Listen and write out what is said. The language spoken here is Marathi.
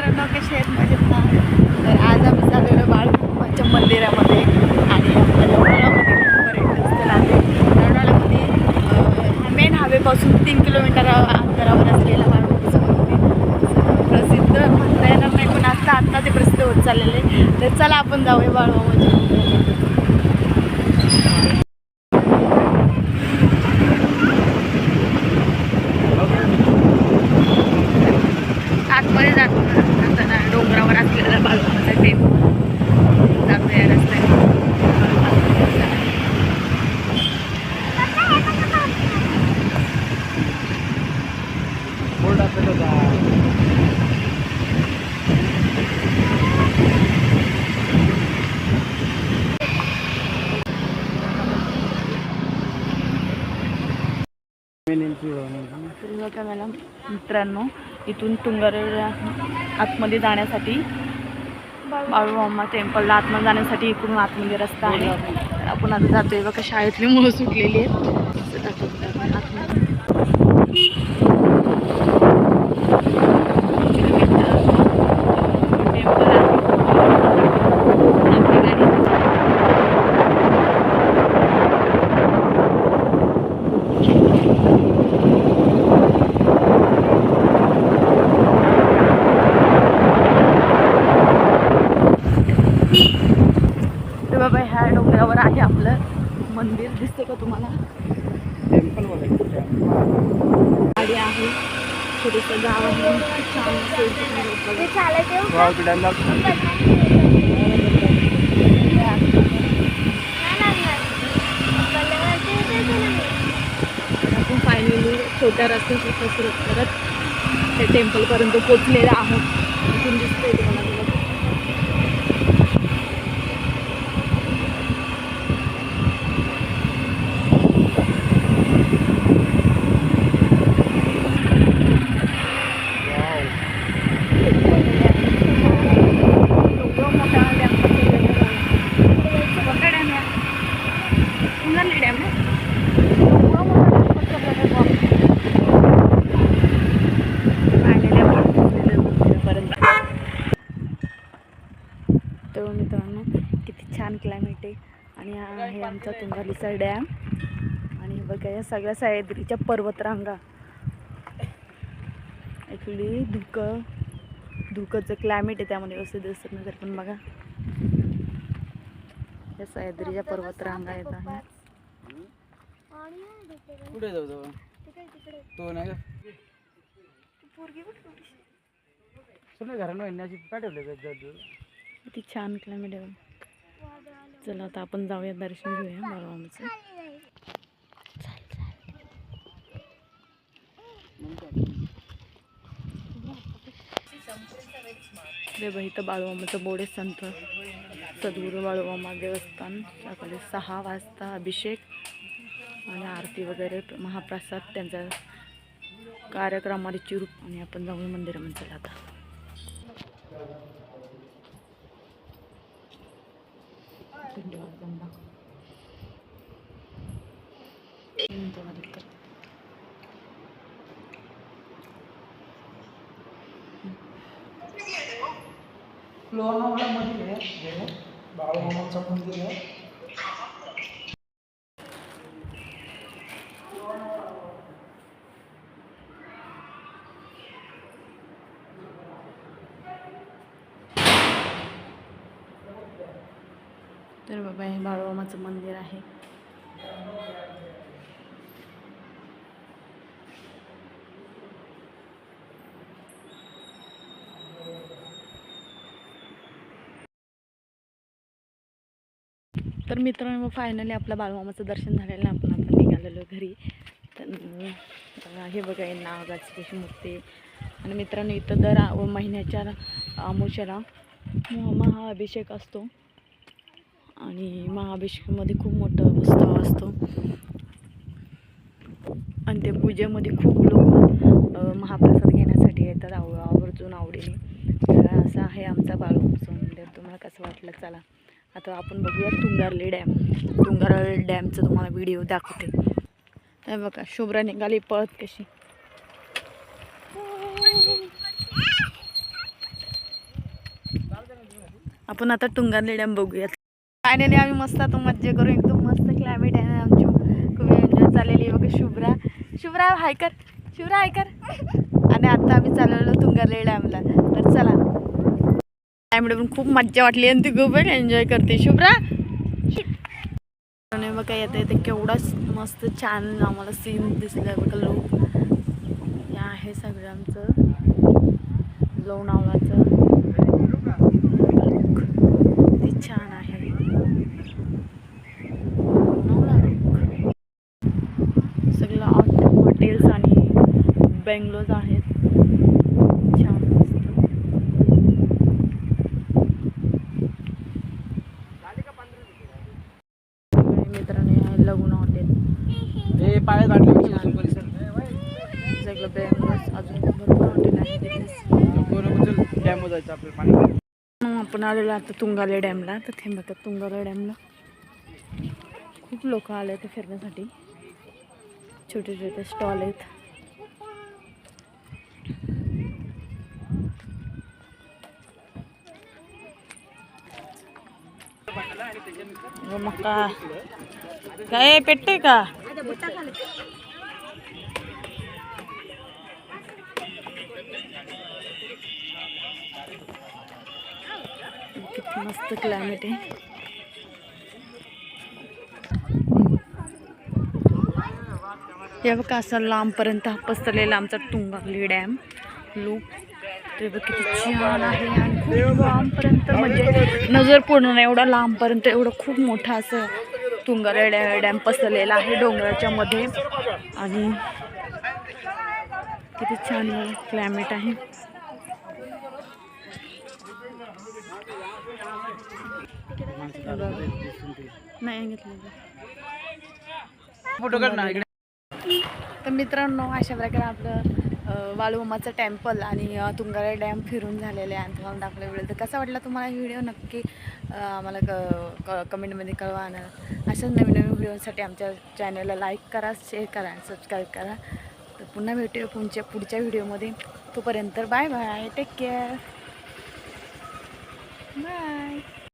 मित्रांनो, कसे आहेत? मजेत ना? तर आज आम्ही चाललेलो बाळूमामाच्या मंदिरामध्ये आणि आपल्या लोणावळ्यामध्ये पर्यटन स्थळ आहे. लोणावळ्यामध्ये हा मेन हायवेपासून 3 किलोमीटर अंतरावर असलेला बाळूमामाचं मंदिर प्रसिद्ध म्हणता येणार नाही, पण आत्ता ते प्रसिद्ध होत चाललेले. तर चला आपण जाऊया बाळूमामाच्या मंदिरामध्ये. आतमध्ये जातो ना डोंगरावर असलेला बाळूमामाचा टेम्पल जातो या रस्त्याने. तर मला मित्रांनो, इथून तुंगारला आतमध्ये जाण्यासाठी बाळूमामा टेम्पलला आतमध्ये जाण्यासाठी इकडून आतमध्ये रस्ता आहे. तर आपण आता जातोय बघा, शाळेतली मुलं सुटलेली आहेत. बाबा ह्या डोंगरावर आहे आपलं मंदिर, दिसते का तुम्हाला? गाडी आहे, छोटंसं गाव आहे, छान आपण फायनली छोट्या रस्त्याची कसरत करत त्या टेम्पलपर्यंत पोचलेलं आहोत. इथून दिसतंय तुम्हाला. तर मित्रांनो, किती छान क्लायमेट आहे आणि हा आहे आमचा तुंगालीचा डॅम. आणि बघा या सगळ्या सह्याद्रीच्या पर्वतरांगा. ॲक्च्युली धुकंचं क्लायमेट आहे, त्यामध्ये व्यवस्थित दिसत नाही पण बघा या सह्याद्रीच्या पर्वतरांगा येत आहे. कुठे जाऊ तो नाही किती छान क्लायमेट आहे. चला आता आपण जाऊया, दर्शन घेऊया बाळूमामाचं. रे इथं बाळूमामाचं बोर्ड आहे, संत सद्गुरू बाळूमामा देवस्थान. सकाळी 6 वाजता अभिषेक आणि आरती वगैरे, महाप्रसाद त्यांचा कार्यक्रमाची चिरूप. आणि आपण जाऊया मंदिरामध्ये. चला आता लोणावळ्यामध्ये बाळूमामाचं मंदिर आहे. तर बाबा हे बाळूमामाचं मंदिर आहे. तर मित्रांनो, फायनली आपलं बाळूमामाचं दर्शन झालेलं. आपण आता निघालेलो घरी. तर हे बघा हे नागाची कशी मूर्ती. आणि मित्रांनो, इथं दर महिन्याच्या अमावस्येला महाअभिषेक असतो आणि महाअभिषेकामध्ये खूप मोठा उत्सव असतो आणि ते पूजेमध्ये खूप लोक महाप्रसाद घेण्यासाठी येतात आवर्जून आवडीने. तर असं आहे आमचा बाळूमामाचं मंदिर. तुम्हाला कसं वाटलं? चला आता आपण बघूया तुंगारली डॅम. तुंगारली डॅमचं तुम्हाला व्हिडिओ दाखवते. हे बघा शुभ्रा निघाली पळत कशी. आपण आता टुंगारली डॅम बघूयात. फायनली आम्ही मस्त आता मज्जा करू. एकदम मस्त क्लायमेट आहे आमची. खूप एन्जॉय चाललेली आहे बघा. शुभ्रा हाय कर. शुभ्रा हाय कर. आणि आता आम्ही चालवलो तुंगारली डॅमला. तर चला. त्यामुळे पण खूप मज्जा वाटली आणि ती खूप एन्जॉय करते. शुभ्रा बघा येते केवढा मस्त छान आम्हाला सीन दिसलं बघा. लोक हे आहे सगळं आमचं लोणावळाचं. ते छान आहे सगळं हॉटेल्स आणि बंगलोज आहेत. छान मस्त. मित्रांनो आहे लगुना हॉटेल. हे पाय गाठले सगळं बँगलोज. अजून भरपूर हॉटेल आहे डॅम जायचं आपलं पाणी. आपण आलेलो आता तुंगाले डॅमला. तर ते बघा तुंगाले डॅमला खूप लोक आले ते फिरण्यासाठी. छोटे छोटे स्टॉल आहेत. मका काय पेटते का? किती मस्त क्लायमेट आहे. हे बघा असं लांबपर्यंत पसरलेला आमचा तुंगारली डॅम लूप. ते बघ किती छान आहे. आणि खूप लांबपर्यंत म्हणजे नजर पूर्ण नाही एवढा लांबपर्यंत एवढं खूप मोठा असं तुंगारली डॅम पसरलेला आहे डोंगराच्या मध्ये. आणि किती छान क्लायमेट आहे. नाही घेतलं. तर मित्रांनो अशा प्रकारे आपलं बाळूमामाचं टेम्पल आणि तुंगारा डॅम फिरून झालेले आहे. आणि तुम्हाला दाखवलं व्हिडिओ. तर कसा वाटला तुम्हाला व्हिडिओ नक्की आम्हाला कमेंटमध्ये कळवा. अशाच नवीन नवीन व्हिडिओसाठी आमच्या चॅनलला लाईक करा, शेअर करा आणि सबस्क्राईब करा. तर पुन्हा भेटूया पुढच्या व्हिडिओमध्ये. तोपर्यंत bye bye. Take care. Bye.